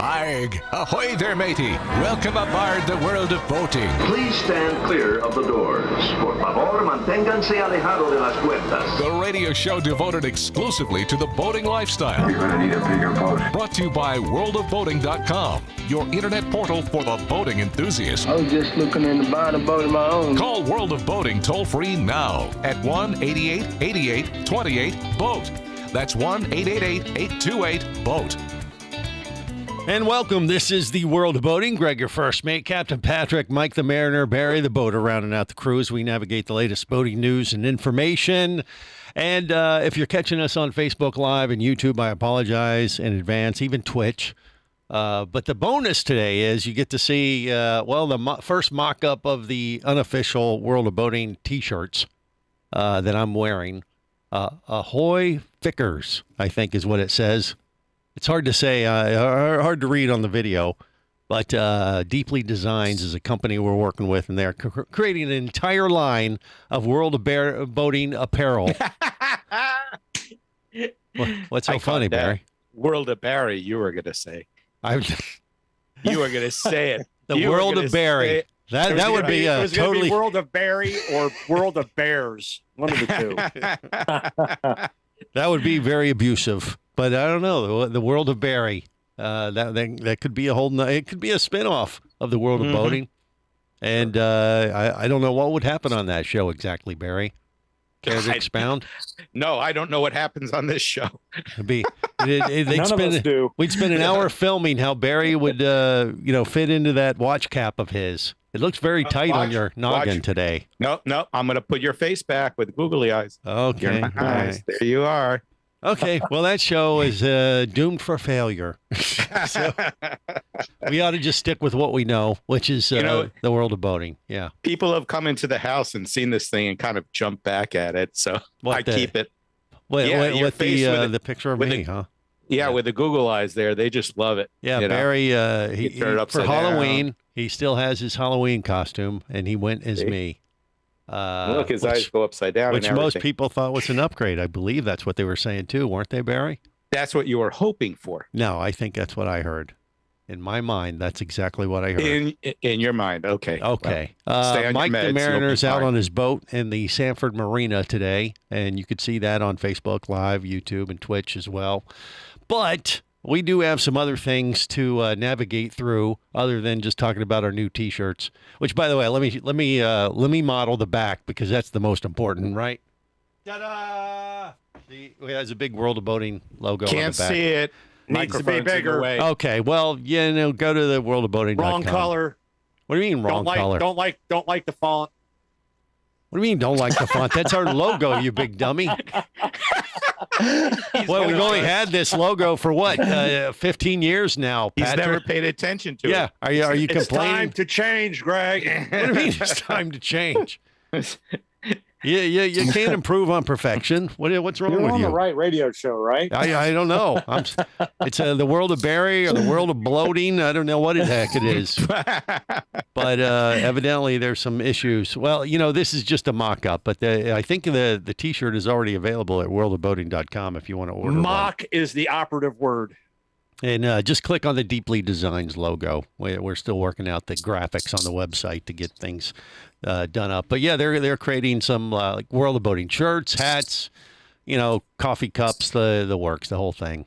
Arg! Ahoy there, matey! Welcome aboard the world of boating. Please stand clear of the doors. Por favor, manténganse alejado de las puertas. The radio show devoted exclusively to the boating lifestyle. You're gonna need a bigger boat. Brought to you by worldofboating.com, your internet portal for the boating enthusiast. I was just looking into buying a boat of my own. Call World of Boating toll-free now at 1-8888-28-BOAT. That's 1-888-828-BOAT. And welcome. This is the World of Boating. Greg, your first mate, Captain Patrick, Mike the Mariner, Barry the Boater, rounding out the crew as we navigate the latest boating news and information. And if you're catching us on Facebook Live and YouTube, I apologize in advance, even Twitch. But the bonus today is you get to see, the first mock-up of the unofficial World of Boating T-shirts that I'm wearing. Ahoy Fickers, I think is what it says. It's hard to say, hard to read on the video, but Deeply Designs is a company we're working with, and they're creating an entire line of World of Boating apparel. What's so funny, Barry? World of Barry, you were going to say. You were going to say it. The World of Barry. That would be it was totally... be World of Barry or World of Bears. One of the two. That would be very abusive. But I don't know, the World of Barry. That could be it could be a spinoff of the World of Boating. And I don't know what would happen on that show exactly, Barry. Care to expound? No, I don't know what happens on this show. None of us do. We'd spend an hour filming how Barry would fit into that watch cap of his. It looks very tight on your noggin today. No, I'm going to put your face back with googly eyes. Okay. Eyes. Right. There you are. Okay, well, that show is doomed for failure. So we ought to just stick with what we know, which is the World of Boating. Yeah. People have come into the house and seen this thing and kind of jumped back at it, so keep it. With the picture of me, huh? Yeah, with the Google eyes there, they just love it. Yeah, Barry, for Halloween, he still has his Halloween costume, and he went as me. Look, his eyes go upside down. Which most people thought was an upgrade. I believe that's what they were saying too, weren't they, Barry? That's what you were hoping for. No, I think that's what I heard. In my mind, that's exactly what I heard. In your mind, okay. Okay. Well, stay on Mike your meds, the Mariner's out on his boat in the Sanford Marina today, and you could see that on Facebook Live, YouTube, and Twitch as well. But we do have some other things to navigate through, other than just talking about our new T-shirts. Which, by the way, let me model the back because that's the most important, right? Ta-da! See, it has a big World of Boating logo. Can't on the back. see it. Needs to be bigger. Okay, well, go to the worldofboating.com. Wrong color. What do you mean wrong color? Don't like the font. What do you mean don't like the font? That's our logo, you big dummy. Well, we've only had this logo for what, 15 years now, Patrick? He's never paid attention to it. Yeah. Are you complaining? It's time to change, Greg. What do you mean it's time to change? You can't improve on perfection. What's wrong with you? You're on the right radio show, right? I don't know. It's the World of Barry or the World of Bloating. I don't know what the heck it is. But evidently there's some issues. Well, this is just a mock-up, but I think the T-shirt is already available at worldofboating.com if you want to order Mock is the operative word. And just click on the Deeply Designs logo. We're still working out the graphics on the website to get things done up. But yeah, they're creating some like World of Boating shirts, hats, coffee cups, the works, the whole thing.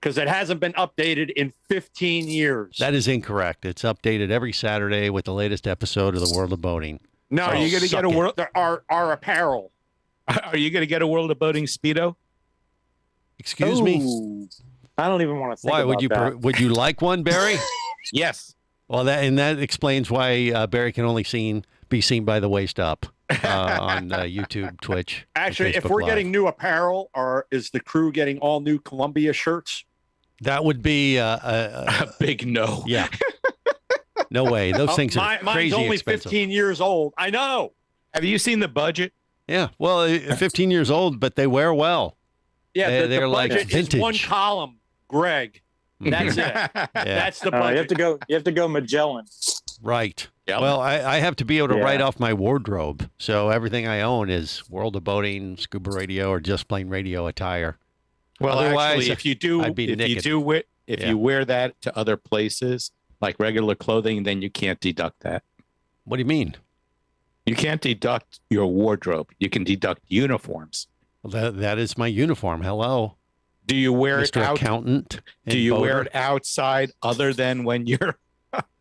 Because it hasn't been updated in 15 years. That is incorrect. It's updated every Saturday with the latest episode of the World of Boating. No, are you going to get our apparel? Are you going to get a World of Boating Speedo? Excuse me? I don't even want to think why about that. Would you like one, Barry? Yes. Well, that explains why Barry can only be seen by the waist up on YouTube, Twitch. Actually, if we're getting new apparel, is the crew getting all new Columbia shirts? That would be a big no. Yeah. No way. Those things are crazy mine's only expensive. 15 years old. I know. Have you seen the budget? Yeah. Well, 15 years old, but they wear well. Yeah, they're the like budget vintage. is one column, Greg. That's it. Yeah. That's the budget. You have to go Magellan. Right. Yep. Well, I have to be able to write off my wardrobe, so everything I own is World of Boating, Scuba Radio, or just plain radio attire. Well, Otherwise, actually, if you do If Yeah. you wear that to other places, like regular clothing, then you can't deduct that. What do you mean? You can't deduct your wardrobe. You can deduct uniforms. Well, that is my uniform. Hello, Do you wear it Mr. out? Accountant. Do and you wear boater. it outside other than when you're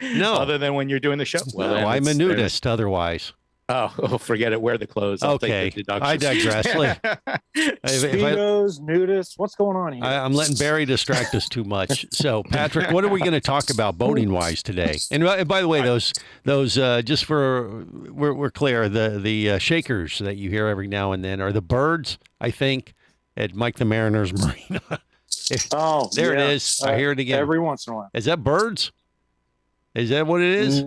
No. other than when you're doing the show? No, then I'm a it's- nudist otherwise. Oh, forget it. Wear the clothes. I'll Okay, take the I deductions. digress. If Speedos, nudists. What's going on here? I'm letting Barry distract us too much. So, Patrick, what are we going to talk about boating wise today? And by the way, those just for we're clear, the shakers that you hear every now and then are the birds, I think, at Mike the Mariner's Marina. Oh, There yeah. it is. I hear it again. Every once in a while. Is that birds? Is that what it is?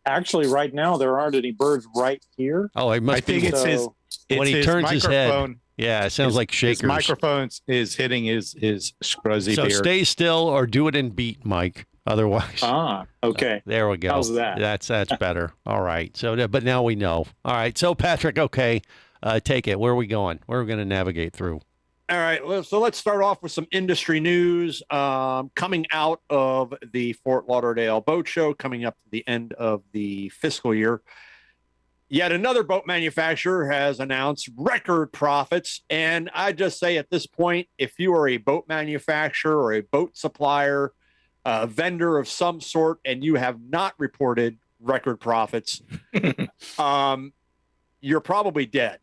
Actually, right now there aren't any birds right here. Oh, it must I think be. it's his. When It's he his turns his head. microphone. Yeah, it sounds like His shakers. microphone is hitting his scruzzy So beard. stay still or do it in beat, Mike. Otherwise, Okay. there we go. How's that? That's better. All right. So, but now we know. All right. So, Patrick, okay, take it. Where are we going? Where are we going to navigate through? All right, so let's start off with some industry news coming out of the Fort Lauderdale Boat Show, coming up to the end of the fiscal year. Yet another boat manufacturer has announced record profits. And I just say at this point, if you are a boat manufacturer or a boat supplier, a vendor of some sort, and you have not reported record profits, you're probably dead.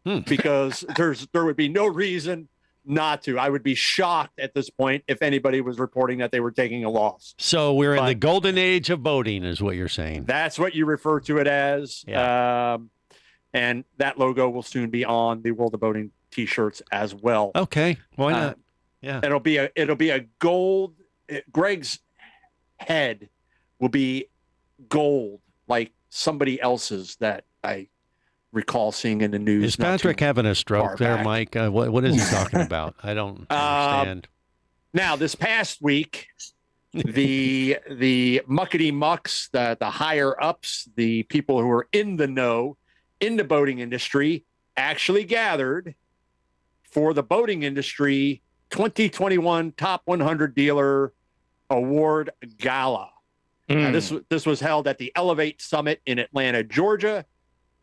Because there would be no reason not to. I would be shocked at this point if anybody was reporting that they were taking a loss. So we're in the golden age of boating, is what you're saying. That's what you refer to it as. Yeah. And that logo will soon be on the World of Boating T-shirts as well. Okay, why not? Yeah, It'll be a gold. Greg's head will be gold, like somebody else's that I recall seeing in the news. Is Patrick having a stroke far there, back. Mike? What is he talking about? I don't understand. Now, this past week, the muckety mucks, the higher ups, the people who are in the know in the boating industry, actually gathered for the boating industry 2021 Top 100 Dealer Award Gala. Now, this was held at the Elevate Summit in Atlanta, Georgia.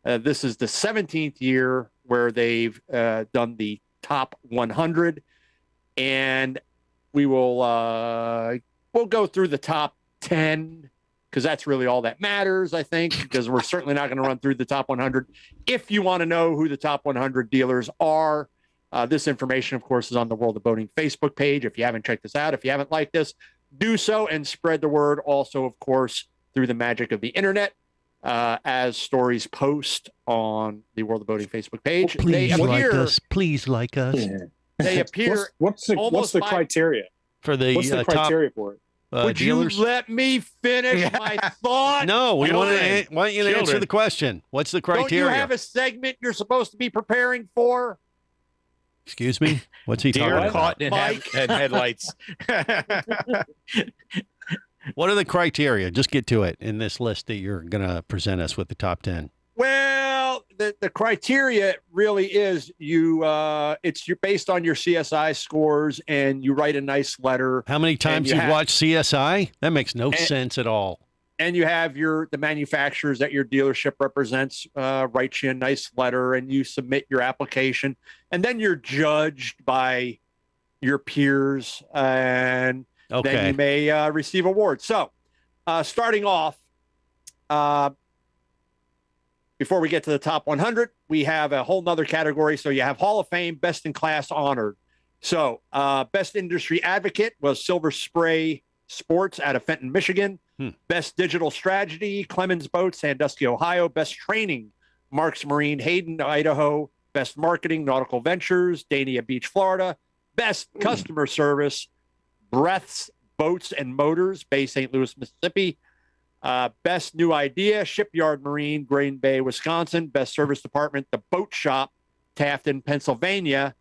This is the 17th year where they've done the top 100, and we will we'll go through the top 10 because that's really all that matters, I think, because we're certainly not going to run through the top 100. If you want to know who the top 100 dealers are, this information, of course, is on the World of Boating Facebook page. If you haven't checked this out, if you haven't liked this, do so and spread the word. Also, of course, through the magic of the internet. As stories post on the World of Boating Facebook page. Please like us. Please like us. They appear. What's the almost by- criteria? For the, What's the top criteria for it? Would dealers. you let me finish my thought? No, we want Children. you to answer Children. the question. What's the criteria? Don't you have a segment you're supposed to be preparing for? Excuse me? What's he talking Deer about? caught in Mike. headlights. What are the criteria? Just get to it in this list that you're going to present us with the top 10. Well, the criteria really is you're based on your CSI scores, and you write a nice letter, How many times you you've have- watched CSI? That makes no sense at all. and you have the manufacturers that your dealership represents write you a nice letter, and you submit your application, and then you're judged by your peers, and then Okay. you may receive awards. So, starting off, before we get to the top 100, we have a whole nother category. So you have Hall of Fame, Best in Class honored. So Best Industry Advocate was Silver Spray Sports out of Fenton, Michigan. Best Digital Strategy, Clemens Boats, Sandusky, Ohio. Best Training, Marks Marine, Hayden, Idaho. Best Marketing, Nautical Ventures, Dania Beach, Florida. Best Customer Service, Breaths Boats and Motors, Bay St. Louis, Mississippi. Best New Idea, Shipyard Marine, Green Bay, Wisconsin. Best Service Department, The Boat Shop, Tafton, Pennsylvania.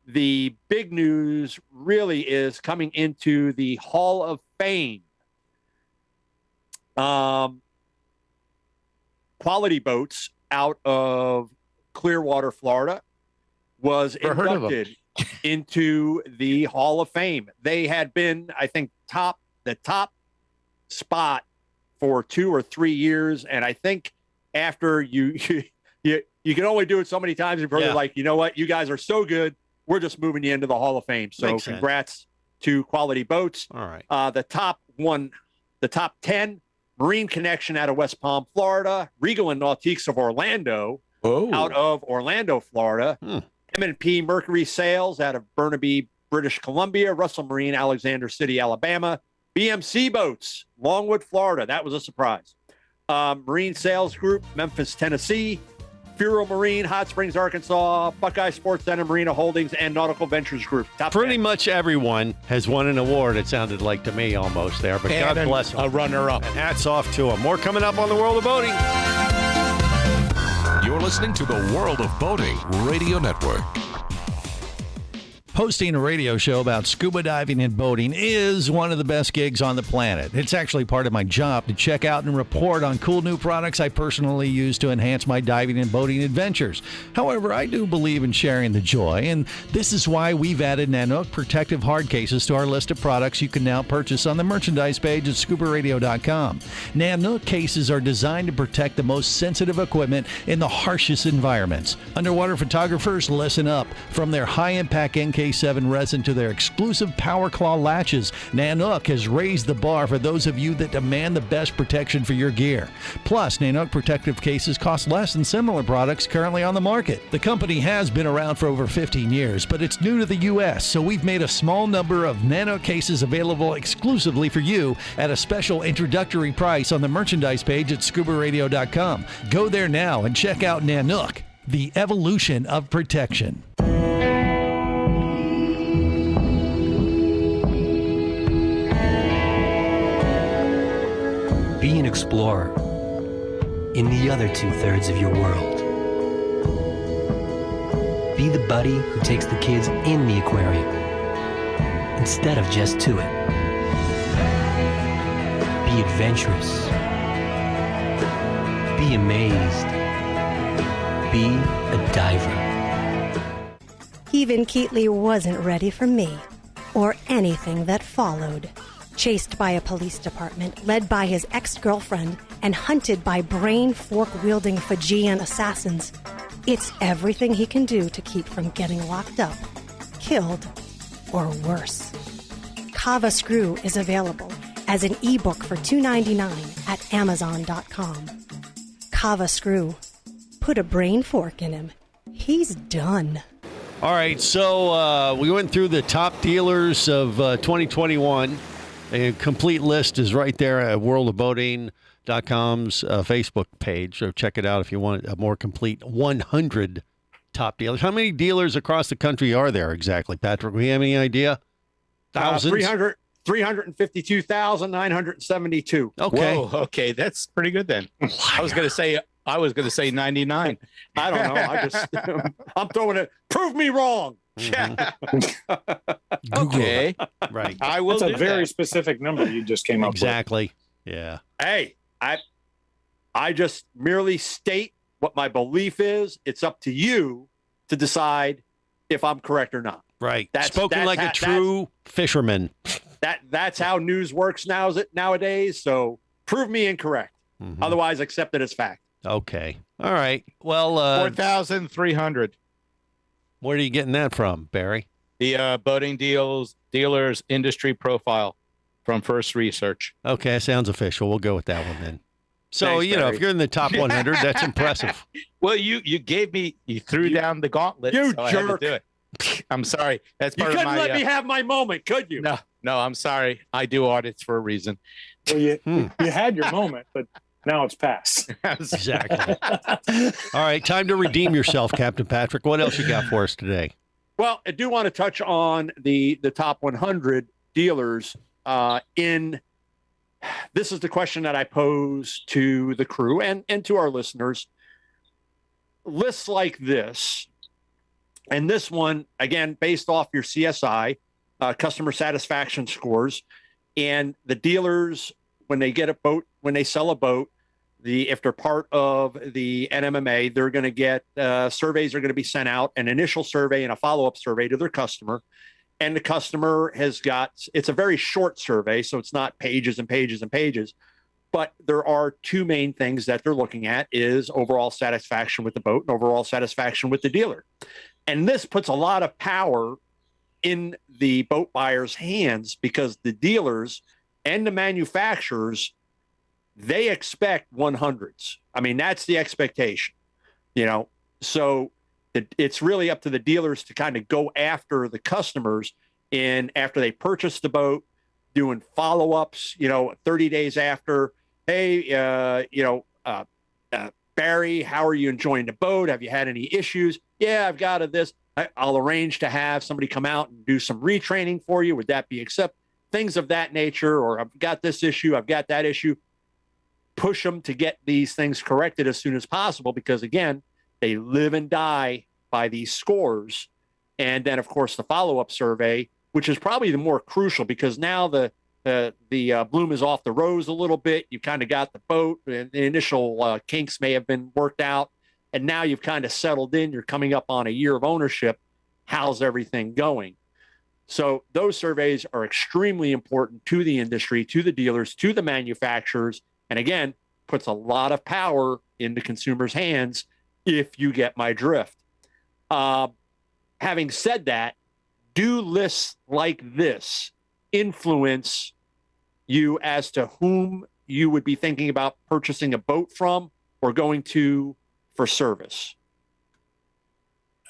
The big news really is coming into the Hall of Fame. Quality Boats out of Clearwater, Florida, was Never heard of 'em. inducted. into the Hall of Fame. They had been, I think, the top spot for 2 or 3 years, and I think after you can only do it so many times before they're like, you know what, you guys are so good, we're just moving you into the Hall of Fame. So congrats to Quality Boats. All right. The top 10, Marine Connection out of West Palm, Florida, Regal and Nautiques of Orlando, out of Orlando, Florida, M&P Mercury Sales out of Burnaby, British Columbia, Russell Marine, Alexander City, Alabama, BMC Boats, Longwood, Florida. That was a surprise. Marine Sales Group, Memphis, Tennessee, Furo Marine, Hot Springs, Arkansas, Buckeye Sports Center, Marina Holdings, and Nautical Ventures Group. Pretty much everyone has won an award, it sounded like to me almost there, but God bless them. A runner-up. And hats off to them. More coming up on the World of Boating. You're listening to the World of Boating Radio Network. Hosting a radio show about scuba diving and boating is one of the best gigs on the planet. It's actually part of my job to check out and report on cool new products I personally use to enhance my diving and boating adventures. However, I do believe in sharing the joy, and this is why we've added Nanook protective hard cases to our list of products you can now purchase on the merchandise page at scubaradio.com. Nanook cases are designed to protect the most sensitive equipment in the harshest environments. Underwater photographers, listen up. From their high-impact NK7 resin to their exclusive Power Claw latches, Nanook has raised the bar for those of you that demand the best protection for your gear. Plus, Nanook protective cases cost less than similar products currently on the market. The company has been around for over 15 years, but it's new to the U.S., so we've made a small number of Nanook cases available exclusively for you at a special introductory price on the merchandise page at scubaradio.com. Go there now and check out Nanook, the evolution of protection. Be an explorer in the other 2/3 of your world. Be the buddy who takes the kids in the aquarium instead of just to it. Be adventurous. Be amazed. Be a diver. Even Keatley wasn't ready for me or anything that followed. Chased by a police department, led by his ex-girlfriend, and hunted by brain fork-wielding Fijian assassins, it's everything he can do to keep from getting locked up, killed, or worse. Kava Screw is available as an ebook for $2.99 at Amazon.com. Kava Screw. Put a brain fork in him. He's done. All right, so we went through the top dealers of 2021. A complete list is right there at worldofboating.com's Facebook page. So check it out if you want a more complete 100 top dealers. How many dealers across the country are there exactly, Patrick? We have any idea? Thousands? 352,972. Okay. Whoa, okay, that's pretty good then. I was going to say 99. I don't know. I'm throwing it. Prove me wrong. Okay. Right. I will. That's a very specific number you just came up with. Exactly. Yeah. Hey, I just merely state what my belief is. It's up to you to decide if I'm correct or not. Right. Spoken like a true fisherman. That's how news works nowadays. So prove me incorrect. Mm-hmm. Otherwise, accept it as fact. Okay. All right. Well, 4,300. where are you getting that from, Barry? The boating dealers industry profile from First Research. Okay, that sounds official. We'll go with that one then. So, Thanks, Barry. Barry. If you're in the top 100, that's impressive. Well, you threw down the gauntlet. You so I had to jerk. do it. I'm sorry. That's You part couldn't of my. let me have my moment, could you? No, I'm sorry. I do audits for a reason. Well, you had your moment, but now it's past. Exactly. All right, time to redeem yourself, Captain Patrick. What else you got for us today? Well, I do want to touch on the top 100 dealers. This is the question that I pose to the crew and to our listeners. Lists like this, and this one, again, based off your CSI, customer satisfaction scores, and the dealers, when they get a boat, when they sell a boat, if they're part of the NMMA, they're going to get surveys are going to be sent out, an initial survey and a follow-up survey to their customer. And the customer has got, it's a very short survey, so it's not pages and pages and pages. But there are two main things that they're looking at is overall satisfaction with the boat and overall satisfaction with the dealer. And this puts a lot of power in the boat buyer's hands because the dealers and the manufacturers, they expect 100s. I mean, that's the expectation, so it's really up to the dealers to kind of go after the customers and after they purchase the boat, doing follow-ups, 30 days after, hey, Barry, how are you enjoying the boat? Have you had any issues? Yeah, I've got this. I'll arrange to have somebody come out and do some retraining for you. Would that be accepted? Things of that nature, or I've got this issue, I've got that issue. Push them to get these things corrected as soon as possible because, again, they live and die by these scores. And then, of course, the follow-up survey, which is probably the more crucial because now the bloom is off the rose a little bit. You kind of got the boat, and the initial kinks may have been worked out, and now you've kind of settled in. You're coming up on a year of ownership. How's everything going? So those surveys are extremely important to the industry, to the dealers, to the manufacturers, and again, puts a lot of power in the consumer's hands if you get my drift. Having said that, do lists like this influence you as to whom you would be thinking about purchasing a boat from or going to for service?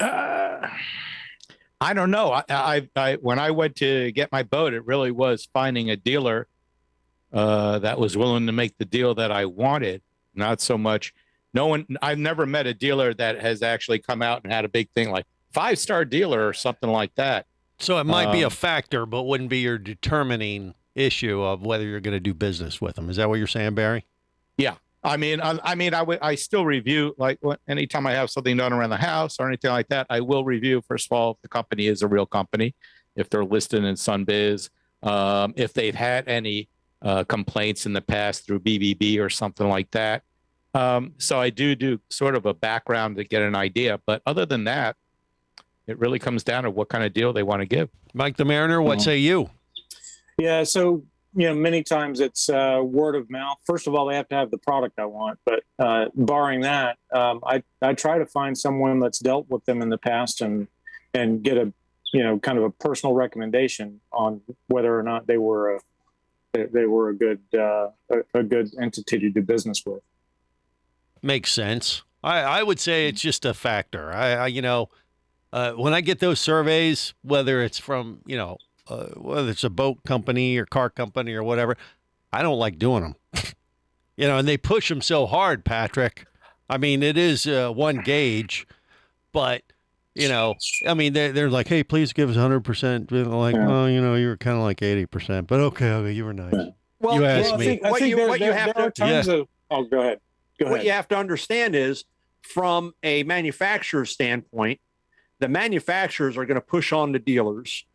I don't know. I when I went to get my boat, it really was finding a dealer that was willing to make the deal that I wanted. Not so much. I've never met a dealer that has actually come out and had a big thing like 5-star dealer or something like that. So it might be a factor, but wouldn't be your determining issue of whether you're going to do business with them. Is that what you're saying, Barry? Yeah. I still review, like anytime I have something done around the house or anything like that, I will review, first of all, if the company is a real company, if they're listed in Sunbiz, if they've had any complaints in the past through BBB or something like that. So I do sort of a background to get an idea. But other than that, it really comes down to what kind of deal they want to give. Mike the Mariner, what say you? Yeah, so many times it's word of mouth. First of all, they have to have the product I want, but barring that, I try to find someone that's dealt with them in the past and get a kind of a personal recommendation on whether or not they were a good entity to do business with. Makes sense. I would say it's just a factor. When I get those surveys, whether it's from whether it's a boat company or car company or whatever, I don't like doing them. And they push them so hard, Patrick. I mean, it is one gauge, but they're like, hey, please give us 100%. Like, oh, you were kind of like 80%, but okay, you were nice. Well, you asked me. What you have to go ahead. What you have to understand is, from a manufacturer's standpoint, the manufacturers are going to push on the dealers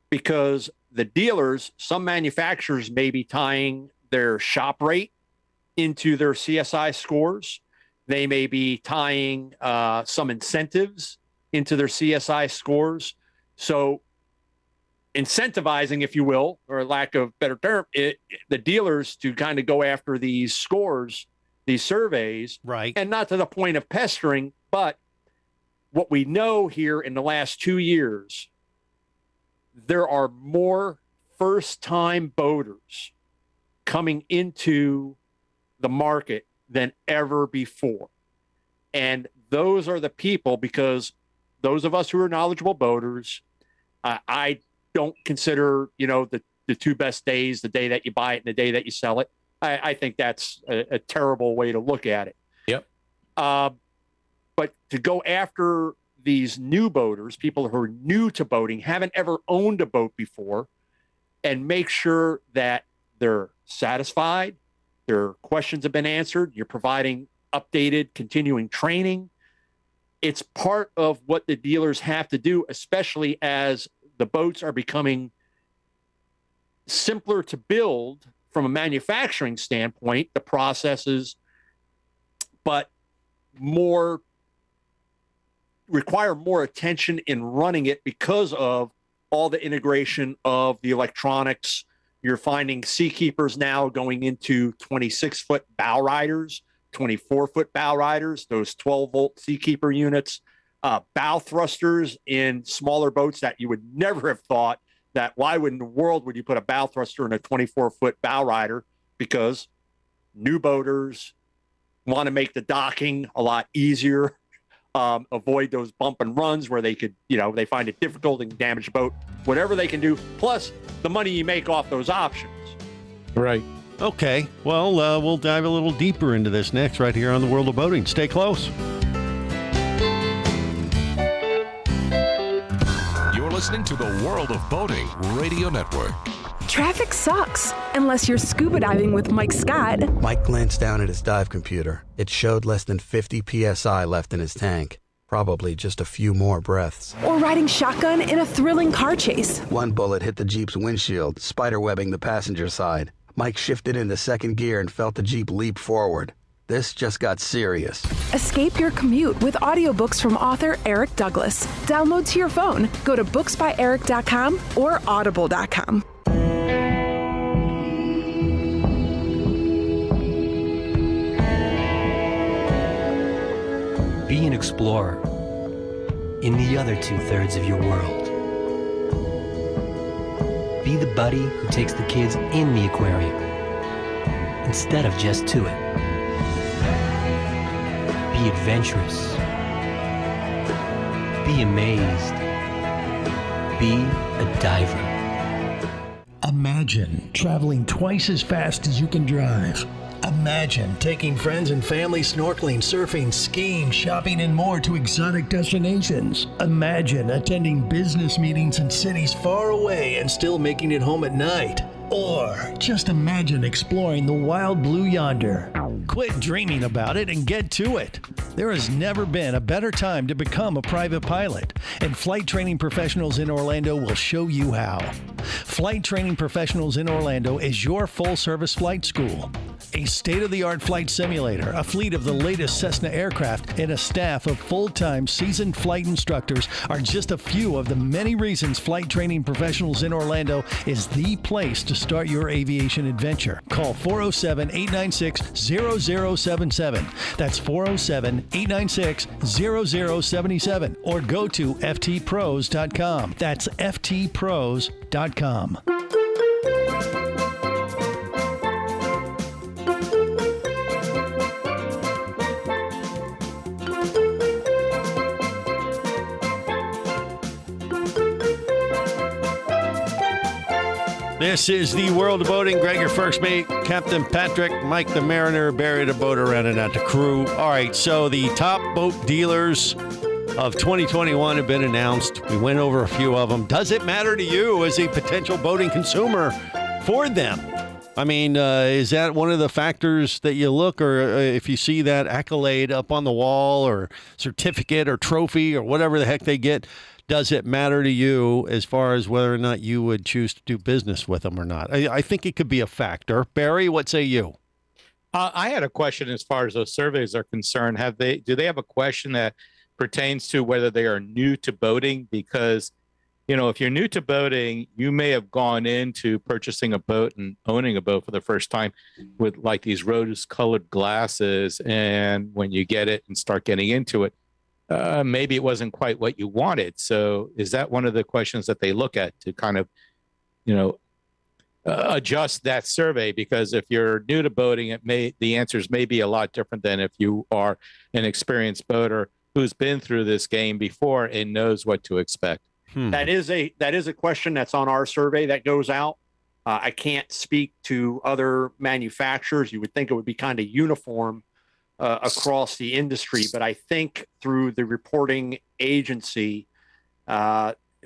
because the dealers, some manufacturers may be tying their shop rate into their CSI scores. They may be tying some incentives into their CSI scores. So incentivizing, if you will, or lack of better term, the dealers to kind of go after these scores, these surveys, right? And not to the point of pestering, but what we know here in the last 2 years, there are more first-time boaters coming into the market than ever before. And those are the people, because those of us who are knowledgeable boaters, I don't consider, the two best days, the day that you buy it and the day that you sell it. I think that's a terrible way to look at it. Yep. But to go after these new boaters, people who are new to boating, haven't ever owned a boat before, and make sure that they're satisfied, their questions have been answered, you're providing updated, continuing training. It's part of what the dealers have to do, especially as the boats are becoming simpler to build from a manufacturing standpoint. The processes, but require more attention in running it because of all the integration of the electronics. You're finding seakeepers now going into 26-foot bow riders, 24-foot bow riders, those 12-volt seakeeper units, bow thrusters in smaller boats that you would never have thought that why would in the world would you put a bow thruster in a 24-foot bow rider? Because new boaters want to make the docking a lot easier, avoid those bump and runs where they could, they find it difficult and damage the boat, whatever they can do, plus the money you make off those options. Right. Okay. Well, we'll dive a little deeper into this next right here on the World of Boating. Stay close. You're listening to the World of Boating Radio Network. Traffic sucks, unless you're scuba diving with Mike Scott. Mike glanced down at his dive computer. It showed less than 50 psi left in his tank. Probably just a few more breaths. Or riding shotgun in a thrilling car chase. One bullet hit the Jeep's windshield, spiderwebbing the passenger side. Mike shifted into second gear and felt the Jeep leap forward. This just got serious. Escape your commute with audiobooks from author Eric Douglas. Download to your phone. Go to booksbyeric.com or audible.com. Be an explorer in the other 2/3 of your world. Be the buddy who takes the kids in the aquarium instead of just to it. Be adventurous. Be amazed. Be a diver. Imagine traveling twice as fast as you can drive. Imagine taking friends and family snorkeling, surfing, skiing, shopping, and more to exotic destinations. Imagine attending business meetings in cities far away and still making it home at night. Or just imagine exploring the wild blue yonder. Quit dreaming about it and get to it. There has never been a better time to become a private pilot, and Flight Training Professionals in Orlando will show you how. Flight Training Professionals in Orlando is your full-service flight school. A state-of-the-art flight simulator, a fleet of the latest Cessna aircraft, and a staff of full-time seasoned flight instructors are just a few of the many reasons Flight Training Professionals in Orlando is the place to start your aviation adventure. Call 407-896-0077. That's 407-896-0077. Or go to ftpros.com. That's ftpros.com. This is the World of Boating. Greg, your first mate, Captain Patrick, Mike the Mariner, Barry the Boater, rounding out the crew. All right, so the top boat dealers of 2021 have been announced. We went over a few of them. Does it matter to you as a potential boating consumer for them? I mean, is that one of the factors that you look, or if you see that accolade up on the wall or certificate or trophy or whatever the heck they get, does it matter to you as far as whether or not you would choose to do business with them or not? I think it could be a factor. Barry, what say you? I had a question as far as those surveys are concerned. Do they have a question that pertains to whether they are new to boating? Because, if you're new to boating, you may have gone into purchasing a boat and owning a boat for the first time with like these rose-colored glasses. And when you get it and start getting into it, maybe it wasn't quite what you wanted. So is that one of the questions that they look at to kind of, adjust that survey? Because if you're new to boating, the answers may be a lot different than if you are an experienced boater who's been through this game before and knows what to expect. That is a question that's on our survey that goes out. I can't speak to other manufacturers. You would think it would be kind of uniform across the industry, but I think through the reporting agency,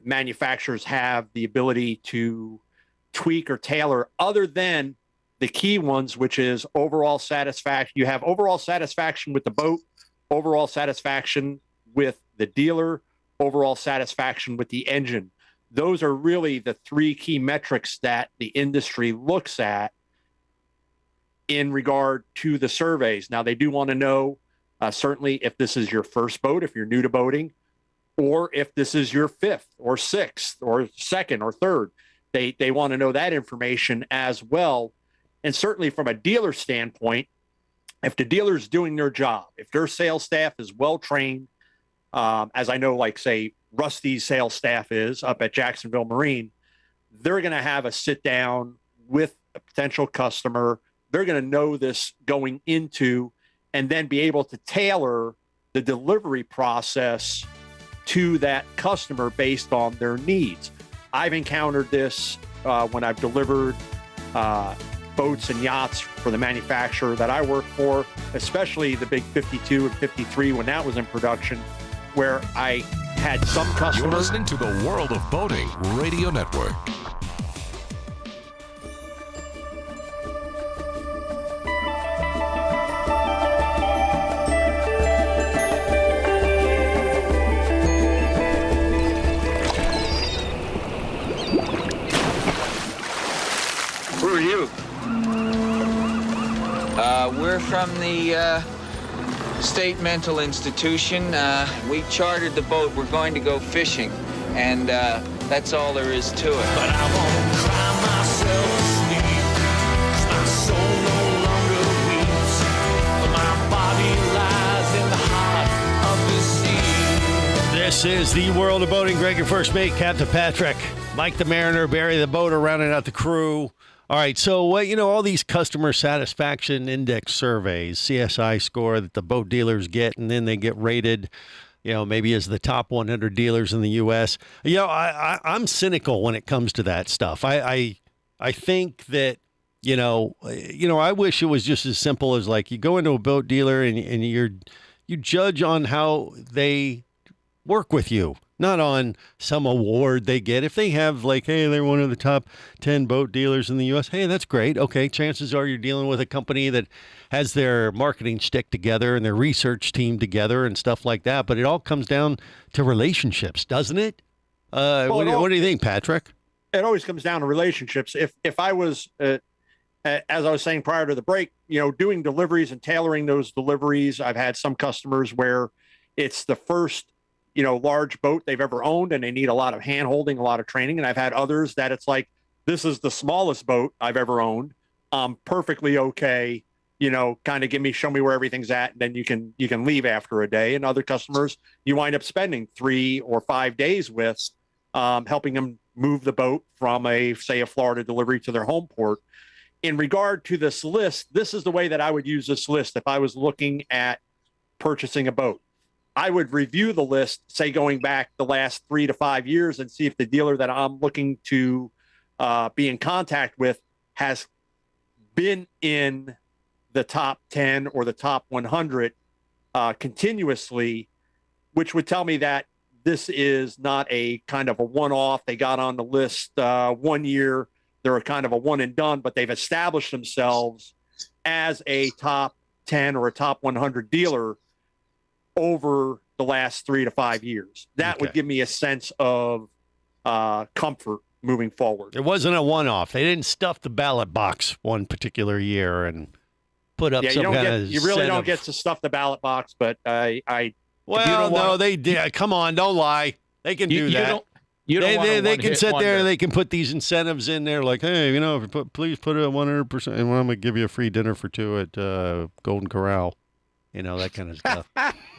manufacturers have the ability to tweak or tailor other than the key ones, which is overall satisfaction. You have overall satisfaction with the boat, overall satisfaction with the dealer, overall satisfaction with the engine. Those are really the three key metrics that the industry looks at in regard to the surveys. Now, they do want to know Certainly, if this is your first boat, if you're new to boating, or if this is your fifth or sixth or second or third, they want to know that information as well. And certainly from a dealer standpoint, if the dealer's doing their job, if their sales staff is well trained, as I know, like say Rusty's sales staff is up at Jacksonville Marine, they're going to have a sit down with a potential customer. They're going to know this going into, and then be able to tailor the delivery process to that customer based on their needs. I've encountered this when I've delivered boats and yachts for the manufacturer that I work for, especially the big 52 and 53 when that was in production, where I had some customers. You're listening to the World of Boating Radio Network. Who are you? We're from the State Mental Institution. We chartered the boat. We're going to go fishing, and that's all there is to it. But I won't cry myself to sleep, 'cause my soul no longer weeps, but my body lies in the heart of the sea. This is the World of Boating. Greg, your first mate, Captain Patrick, Mike the Mariner, Barry the Boater, rounding out the crew. All right, so all these customer satisfaction index surveys, CSI score that the boat dealers get, and then they get rated, maybe as the top 100 dealers in the U.S. I'm cynical when it comes to that stuff. I think that I wish it was just as simple as like you go into a boat dealer and you judge on how they work with you, not on some award they get. If they have like, hey, they're one of the top 10 boat dealers in the U.S., hey, that's great. Okay, chances are you're dealing with a company that has their marketing stick together and their research team together and stuff like that. But it all comes down to relationships, doesn't it? What do you think, Patrick? It always comes down to relationships. If I was, as I was saying prior to the break, doing deliveries and tailoring those deliveries, I've had some customers where it's the first large boat they've ever owned, and they need a lot of hand holding, a lot of training. And I've had others that it's like, this is the smallest boat I've ever owned. Perfectly okay. Kind of show me where everything's at. And then you can leave after a day. And other customers you wind up spending 3 or 5 days with, helping them move the boat from a Florida delivery to their home port. In regard to this list, this is the way that I would use this list. If I was looking at purchasing a boat, I would review the list, say going back the last 3 to 5 years, and see if the dealer that I'm looking to be in contact with has been in the top 10 or the top 100 continuously, which would tell me that this is not a kind of a one-off. They got on the list 1 year. They're a kind of a one and done, but they've established themselves as a top 10 or a top 100 dealer over the last 3 to 5 years. That would give me a sense of comfort moving forward. It wasn't a one-off. They didn't stuff the ballot box one particular year and put up some kind of you really don't get to stuff the ballot box, but they did. Come on, don't lie. They can do that. They can sit there. They can put these incentives in there, like, hey, please put a 100%, and I'm going to give you a free dinner for 2 at Golden Corral. That kind of stuff.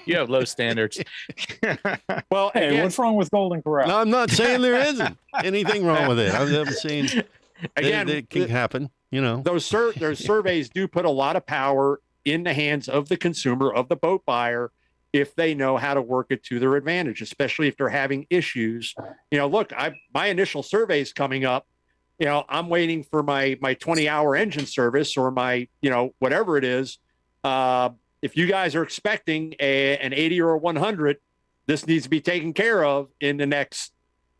You have low standards. Well, hey, again, what's wrong with Golden Corral? No, I'm not saying there isn't anything wrong with it. I'm saying again, it can happen. Those surveys do put a lot of power in the hands of the consumer, of the boat buyer, if they know how to work it to their advantage, especially if they're having issues. Look, my initial survey is coming up. I'm waiting for my 20-hour engine service or my whatever it is. If you guys are expecting an 80 or a 100, this needs to be taken care of in the next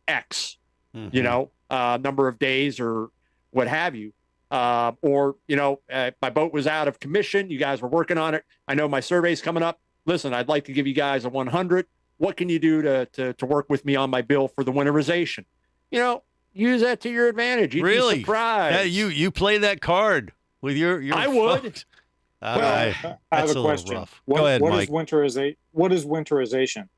X, number of days or what have you. My boat was out of commission. You guys were working on it. I know my survey's coming up. Listen, I'd like to give you guys a 100. What can you do to work with me on my bill for the winterization? Use that to your advantage. You'd be surprised. You play that card with your I would. I have a question. Go ahead, what Mike. What is winterization?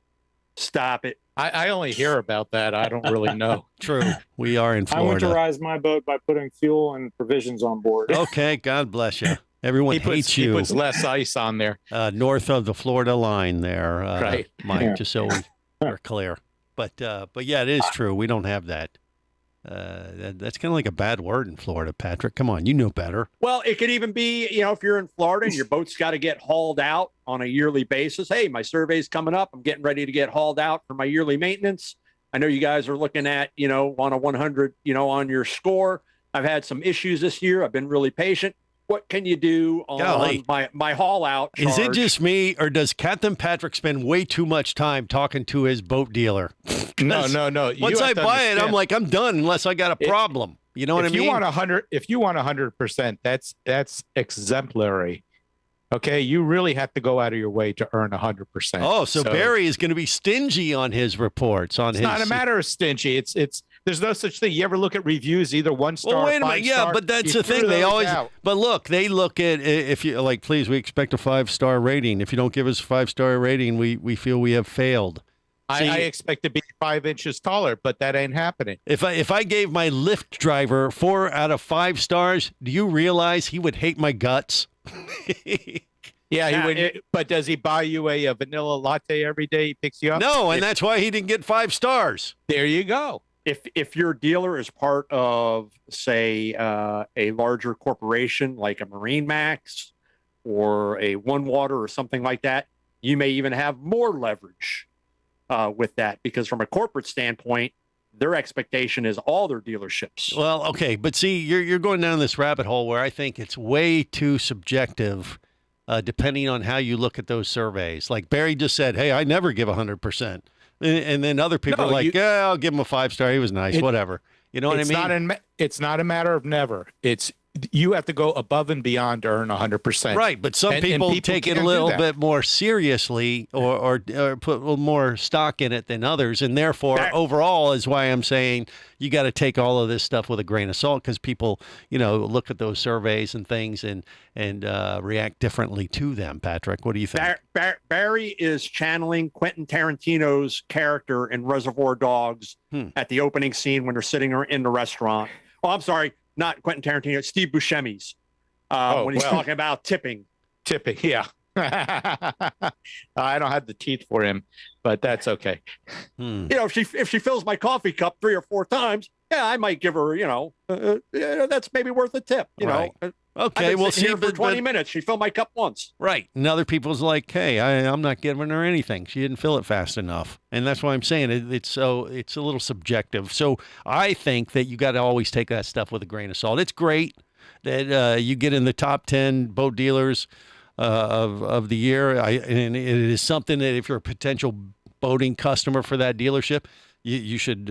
Stop it. I only hear about that. I don't really know. True. We are in Florida. I winterize my boat by putting fuel and provisions on board. Okay. God bless you. Everyone hates you. He puts less ice on there. North of the Florida line there, right, Mike, Yeah. just so we're clear. But yeah, it is true. We don't have that. That's kind of like a bad word in Florida, Patrick. Come on, you know better. Well, it could even be, if you're in Florida and your boat's got to get hauled out on a yearly basis. Hey, my survey's coming up. I'm getting ready to get hauled out for my yearly maintenance. I know you guys are looking at, on a 100, on your score. I've had some issues this year. I've been really patient. What can you do on my haul out charge? Is it just me, or does Captain Patrick spend way too much time talking to his boat dealer? No. Once I buy it, I'm like, I'm done unless I got a problem. You know what I mean? If you want 100%, that's exemplary. Okay, you really have to go out of your way to earn 100%. Oh, so Barry is going to be stingy on his reports. It's not a matter of stingy. It's there's no such thing. You ever look at reviews, either 1 star, well, wait a 5 minute. Yeah, star, but that's you the thing. threw They those always. out. But look, they look at if you like. Please, we expect a 5-star rating. If you don't give us a 5-star rating, we feel we have failed. I expect to be 5 inches taller, but that ain't happening. If I gave my Lyft driver 4 out of 5 stars, do you realize he would hate my guts? Yeah, he would. But does he buy you a vanilla latte every day? He picks you up. No, and that's why he didn't get 5 stars. There you go. If your dealer is part of, say, a larger corporation like a Marine Max or a One Water or something like that, you may even have more leverage with that, because from a corporate standpoint, their expectation is all their dealerships. Well, okay, but see, you're going down this rabbit hole where I think it's way too subjective, depending on how you look at those surveys. Like Barry just said, hey, I never give 100%. And then other people are like, yeah, I'll give him a 5-star. He was nice, whatever. You know what I mean? It's not a matter of never. It's you have to go above and beyond to earn 100%. Right, but some people take it a little bit more seriously or put a little more stock in it than others, and therefore overall is why I'm saying you got to take all of this stuff with a grain of salt, because people, look at those surveys and things and react differently to them. Patrick, what do you think? Barry is channeling Quentin Tarantino's character in Reservoir Dogs at the opening scene when they're sitting in the restaurant. Oh, I'm sorry. Not Quentin Tarantino, Steve Buscemi's, when he's talking about tipping. Tipping, yeah. I don't have the teeth for him, but that's okay. If she fills my coffee cup 3 or 4 times, yeah, I might give her, that's maybe worth a tip. Right. Okay, well, see, for 20 minutes, she filled my cup once. Right, and other people's like, hey, I'm not giving her anything. She didn't fill it fast enough, and that's why I'm saying it's a little subjective. So I think that you got to always take that stuff with a grain of salt. It's great that you get in the top 10 boat dealers of the year, and it is something that if you're a potential boating customer for that dealership, you should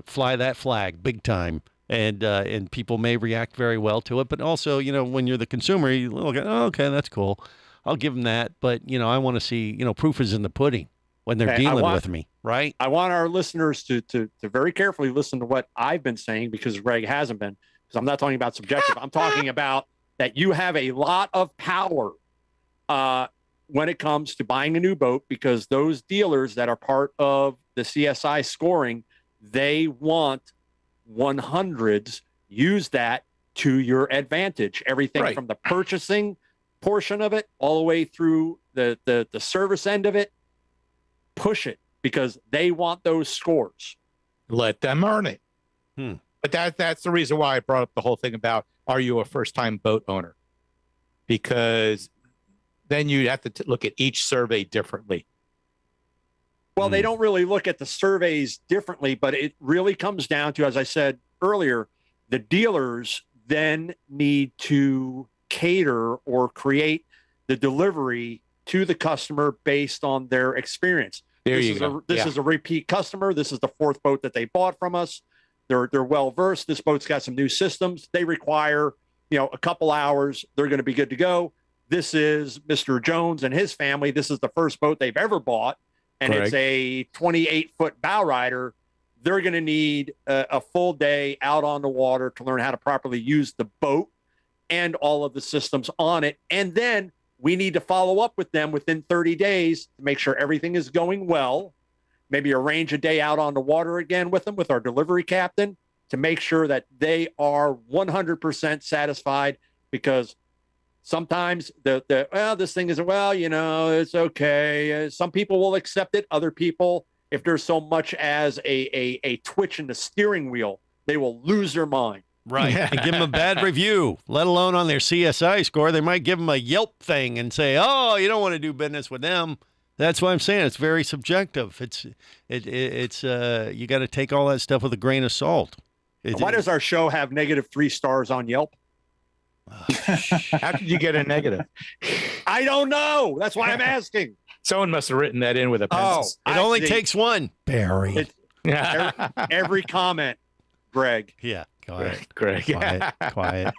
fly that flag big time. And people may react very well to it, but also, when you're the consumer, you look at, oh, okay, that's cool. I'll give them that. But, I want to see, proof is in the pudding when they're dealing with me, right? I want our listeners to very carefully listen to what I've been saying, because Greg hasn't been, because I'm not talking about subjective. I'm talking about that you have a lot of power when it comes to buying a new boat, because those dealers that are part of the CSI scoring, they want 100s. Use that to your advantage. Everything from the purchasing portion of it all the way through the service end of it. Push it, because they want those scores. Let them earn it. But that's the reason why I brought up the whole thing about, are you a first-time boat owner? Because then you have to look at each survey differently. Well, they don't really look at the surveys differently, but it really comes down to, as I said earlier, the dealers then need to cater or create the delivery to the customer based on their experience. This is a repeat customer. This is the 4th boat that they bought from us. They're well versed. This boat's got some new systems. They require, a couple hours. They're going to be good to go. This is Mr. Jones and his family. This is the first boat they've ever bought. And it's a 28-foot bow rider. They're going to need a full day out on the water to learn how to properly use the boat and all of the systems on it. And then we need to follow up with them within 30 days to make sure everything is going well. Maybe arrange a day out on the water again with them, with our delivery captain, to make sure that they are 100% satisfied, because sometimes this thing isn't, it's okay. Some people will accept it. Other people, if there's so much as a twitch in the steering wheel, they will lose their mind. Right. And give them a bad review, let alone on their CSI score. They might give them a Yelp thing and say, oh, you don't want to do business with them. That's why I'm saying it's very subjective. It's you got to take all that stuff with a grain of salt. Why does our show have -3 stars on Yelp? How did you get a negative? I don't know. That's why I'm asking. Someone must have written that in with a pencil. It only takes one, Barry. Every comment, Greg. Yeah. Quiet. Greg. Quiet.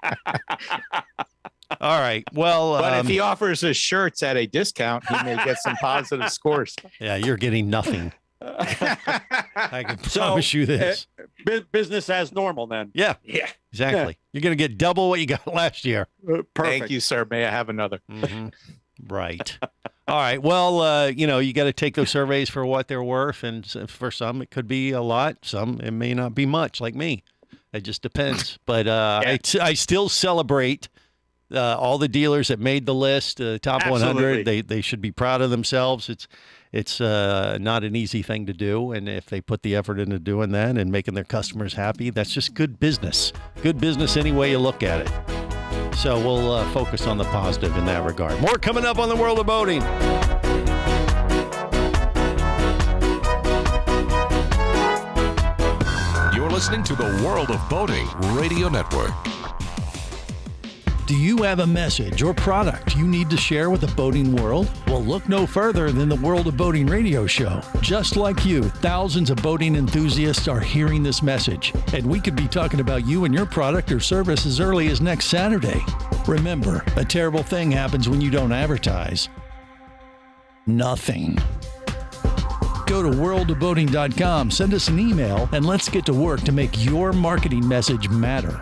All right. Well, but if he offers his shirts at a discount, he may get some positive scores. Yeah, you're getting nothing. I can promise you this. Business as normal, then. Yeah. Exactly. Yeah. You're going to get double what you got last year. Perfect. Thank you, sir. May I have another? Mm-hmm. Right. All right. Well, you got to take those surveys for what they're worth, and for some it could be a lot. Some it may not be much. Like me, it just depends. But I still celebrate all the dealers that made the list, top Absolutely. 100. They should be proud of themselves. It's not an easy thing to do, and if they put the effort into doing that and making their customers happy, that's just good business. Good business any way you look at it. So we'll focus on the positive in that regard. More coming up on the World of Boating. You're listening to the World of Boating Radio Network. Do you have a message or product you need to share with the boating world? Well, look no further than the World of Boating radio show. Just like you, thousands of boating enthusiasts are hearing this message, and we could be talking about you and your product or service as early as next Saturday. Remember, a terrible thing happens when you don't advertise. Nothing. Go to worldofboating.com, send us an email, and let's get to work to make your marketing message matter.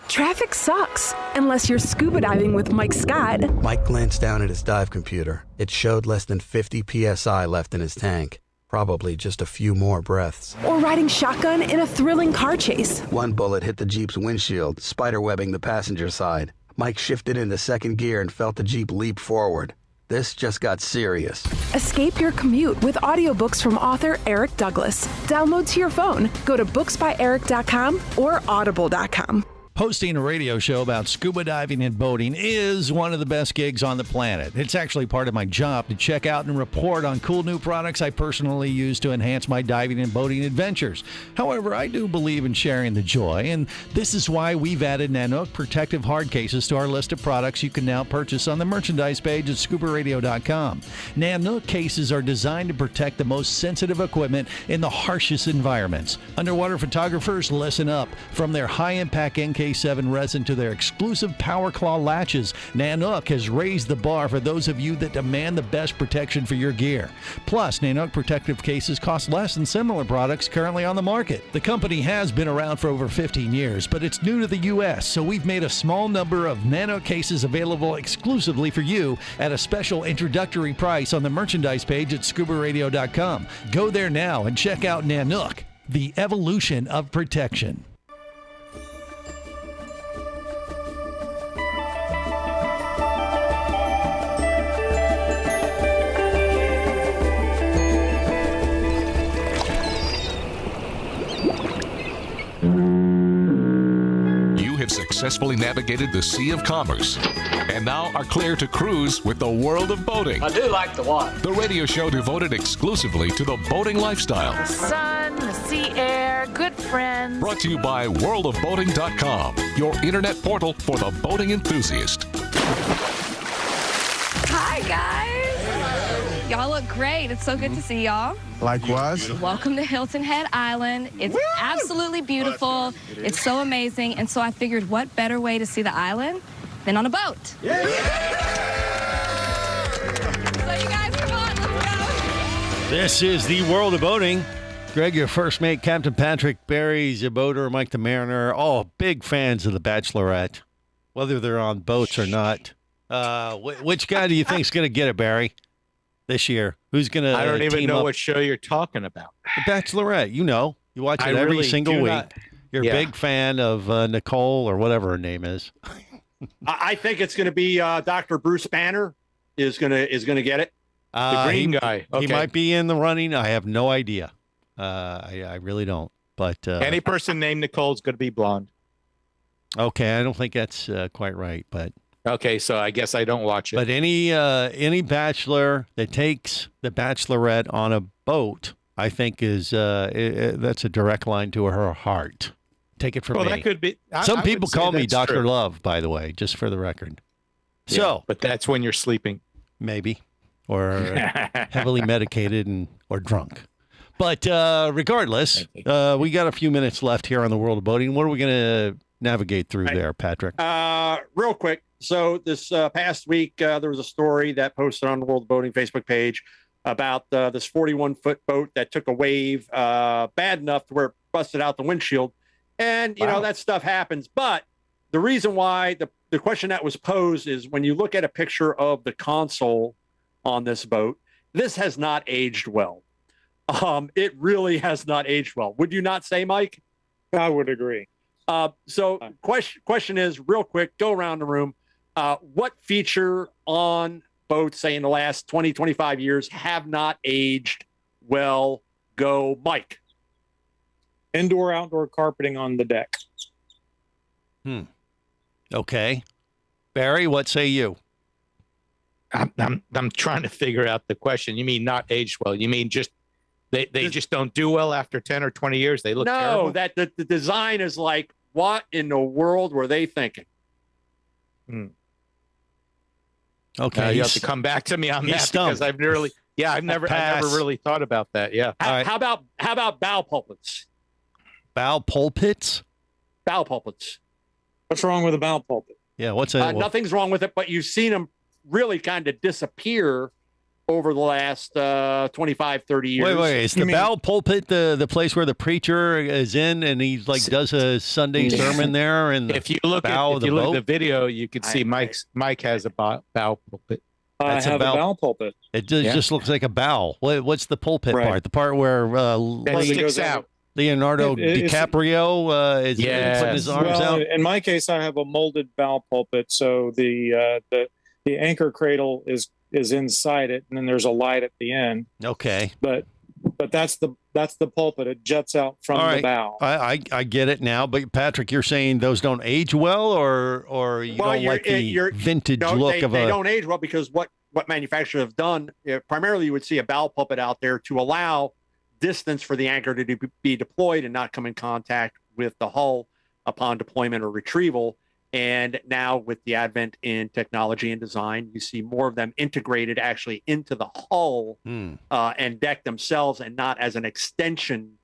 Traffic sucks, unless you're scuba diving with Mike Scott. Mike glanced down at his dive computer. It showed less than 50 psi left in his tank. Probably just a few more breaths. Or riding shotgun in a thrilling car chase. One bullet hit the Jeep's windshield, spiderwebbing the passenger side. Mike shifted into second gear and felt the Jeep leap forward. This just got serious. Escape your commute with audiobooks from author Eric Douglas. Download to your phone. Go to booksbyeric.com or audible.com. Hosting a radio show about scuba diving and boating is one of the best gigs on the planet. It's actually part of my job to check out and report on cool new products I personally use to enhance my diving and boating adventures. However, I do believe in sharing the joy, and this is why we've added Nanook protective hard cases to our list of products you can now purchase on the merchandise page at scubaradio.com. Nanook cases are designed to protect the most sensitive equipment in the harshest environments. Underwater photographers, listen up. From their high-impact NK7 resin to their exclusive Power Claw latches, Nanook has raised the bar for those of you that demand the best protection for your gear. Plus, Nanook protective cases cost less than similar products currently on the market. The company has been around for over 15 years, but it's new to the U.S., so we've made a small number of Nanook cases available exclusively for you at a special introductory price on the merchandise page at scubaradio.com. Go there now and check out Nanook, the evolution of protection. Successfully navigated the Sea of Commerce and now are clear to cruise with the World of Boating. I do like the water. The radio show devoted exclusively to the boating lifestyle. The sun, the sea air, good friends. Brought to you by worldofboating.com, your internet portal for the boating enthusiast. Hi, guys. Y'all look great. It's so good to see y'all. Likewise. Welcome to Hilton Head Island. It's absolutely beautiful. It's so amazing. And so I figured, what better way to see the island than on a boat? Yeah. So you guys, come on, let's go. This is the World of Boating. Greg, your first mate, Captain Patrick, Barry's your boater, Mike the Mariner, all big fans of The Bachelorette, whether they're on boats or not. Which guy do you think is going to get it, Barry, this year? Who's going to? I don't even know up? what show you're talking about. The Bachelorette. You know, you watch it I every really single do week. not- You're Yeah. a big fan of Nicole or whatever her name is. I think it's going to be Dr. Bruce Banner is going to get it. The green guy. He Okay. might be in the running. I have no idea. I really don't. But Any person named Nicole is going to be blonde. okay, I don't think that's quite right. But Okay, so I guess I don't watch it. But any bachelor that takes the bachelorette on a boat, I think is that's a direct line to her heart. Take it from well, me. that could be. Some I people would say call me that's Dr. true. Love, by the way, just for the record. Yeah, So but that's when you're sleeping. maybe, or heavily medicated or drunk. But regardless, we got a few minutes left here on the World of Boating. What are we going to navigate through there, Patrick? Real quick. So this past week, there was a story that posted on the World of Boating Facebook page about this 41-foot boat that took a wave bad enough to where it busted out the windshield. And, you know, that stuff happens. But the reason why the question that was posed is when you look at a picture of the console on this boat, this has not aged well. It really has not aged well. Would you not say, Mike? I would agree. So question is, real quick, go around the room. What feature on boats, say in the last 20, 25 years, have not aged well? Go, Mike. Indoor, outdoor carpeting on the deck. Okay. Barry, what say you? I'm trying to figure out the question. You mean not aged well? You mean just they just don't do well after 10 or 20 years? They look terrible? No, that the design is like, what in the world were they thinking? Okay. You have to come back to me on that because I've never really thought about that. Yeah. How about bow pulpits? Bow pulpits? Bow pulpits. What's wrong with a bow pulpit? Yeah, what's that? Nothing's wrong with it, but you've seen them really kind of disappear over the last 25, 30 years. Wait. Is the bow pulpit the place where the preacher is in and he does a Sunday sermon there? And if you look at the video, you can see Mike has a bow pulpit. I have a bow pulpit. It just looks like a bow. What's the pulpit part? The part where it sticks out. Leonardo DiCaprio is putting his arms out. In my case, I have a molded bow pulpit, so the anchor cradle is inside it, and then there's a light at the end. Okay, but that's the pulpit. It juts out from the bow. I get it now. But Patrick, you're saying those don't age well, or you don't like the vintage look of they a? They don't age well because what manufacturers have done, primarily you would see a bow pulpit out there to allow distance for the anchor to be deployed and not come in contact with the hull upon deployment or retrieval. And now with the advent in technology and design, you see more of them integrated actually into the hull and deck themselves and not as an extension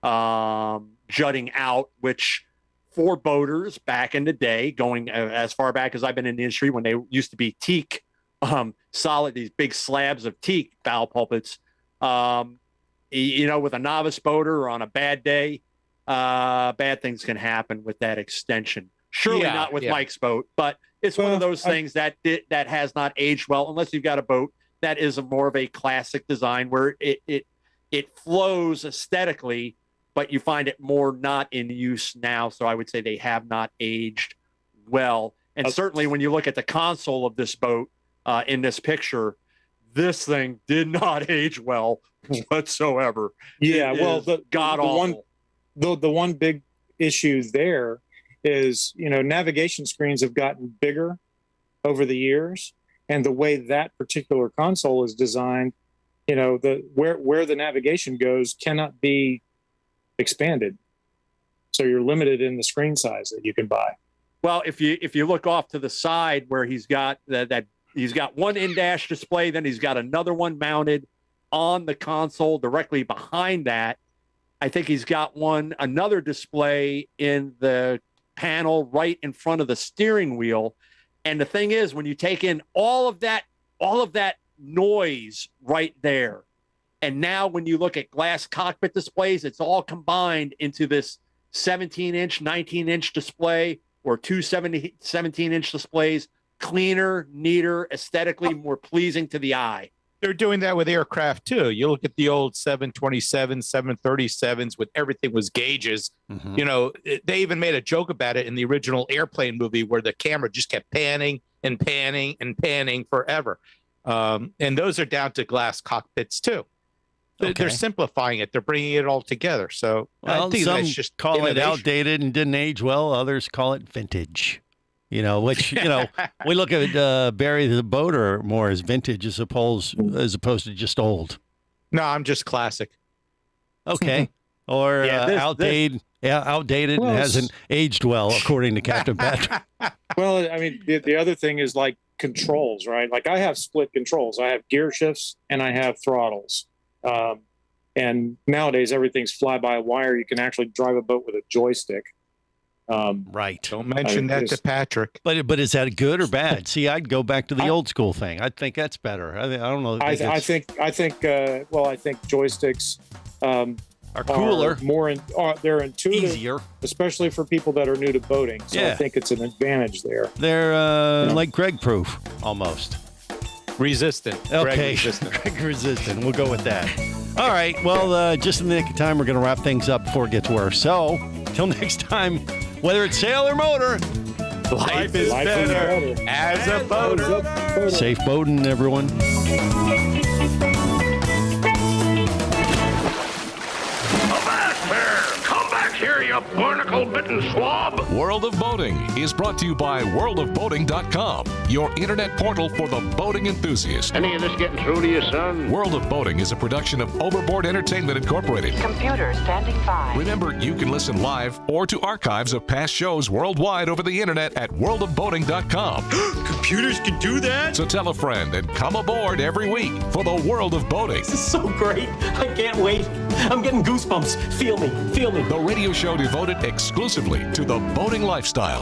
jutting out, which for boaters back in the day, going as far back as I've been in the industry, when they used to be teak, solid, these big slabs of teak bow pulpits, with a novice boater or on a bad day, bad things can happen with that extension. Surely not with Mike's boat, but it's one of those things that has not aged well, unless you've got a boat that is more of a classic design where it flows aesthetically, but you find it more not in use now. So I would say they have not aged well. And certainly when you look at the console of this boat in this picture, this thing did not age well whatsoever. Yeah, well, the one big issue there is, navigation screens have gotten bigger over the years, and the way that particular console is designed, where the navigation goes cannot be expanded. So you're limited in the screen size that you can buy. Well, if you look off to the side where he's got that he's got one in-dash display, then he's got another one mounted on the console directly behind that. I think he's got another display in the panel right in front of the steering wheel. And the thing is, when you take in all of that noise right there, and now when you look at glass cockpit displays, it's all combined into this 17-inch, 19-inch display, or two 17-inch displays cleaner, neater, aesthetically more pleasing to the eye. They're doing that with aircraft too. You look at the old 727, 737s with everything was gauges. Mm-hmm. You know, they even made a joke about it in the original Airplane movie where the camera just kept panning and panning and panning forever. And those are down to glass cockpits too. They're simplifying it. They're bringing it all together. So I think some that's just call innovation. it outdated and didn't age well. Others call it vintage. You know, which, you know, we look at Barry the Boater more as vintage as opposed to just old. No, I'm just classic. Okay. Or outdated Well, and hasn't aged well, according to Captain Patrick. Well, I mean, the other thing is like controls, right? Like I have split controls. I have gear shifts and I have throttles. And nowadays everything's fly-by-wire. You can actually drive a boat with a joystick. Right. Don't mention that to Patrick. But is that good or bad? See, I'd go back to the old school thing. I think that's better. I don't know. I think joysticks are cooler, they're intuitive, easier, especially for people that are new to boating. So I think it's an advantage there. They're like Greg proof almost. Resistant. Okay. Greg resistant. We'll go with that. All right. Well, just in the nick of time, we're going to wrap things up before it gets worse. So, till next time, whether it's sail or motor, life is better as a boater. Safe boating, everyone. Here, you barnacle-bitten swab. World of Boating is brought to you by worldofboating.com, your internet portal for the boating enthusiast. Any of this getting through to you, son? World of Boating is a production of Overboard Entertainment Incorporated. Computer standing by. Remember, you can listen live or to archives of past shows worldwide over the internet at worldofboating.com. Computers can do that? So tell a friend and come aboard every week for the World of Boating. This is so great. I can't wait. I'm getting goosebumps. Feel me. Feel me. The radio show devoted exclusively to the boating lifestyle.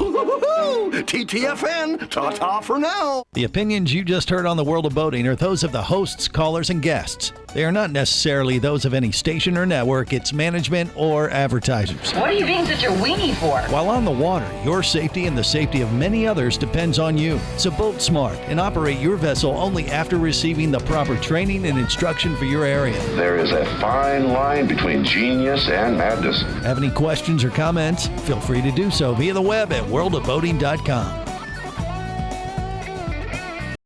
TTFN, ta-ta for now. The opinions you just heard on the World of Boating are those of the hosts, callers, and guests. They are not necessarily those of any station or network, its management, or advertisers. What are you being such a weenie for? While on the water, your safety and the safety of many others depends on you. So boat smart and operate your vessel only after receiving the proper training and instruction for your area. There is a fine line between genius and madness. Have any questions or comments? Feel free to do so via the web at worldofboating.com.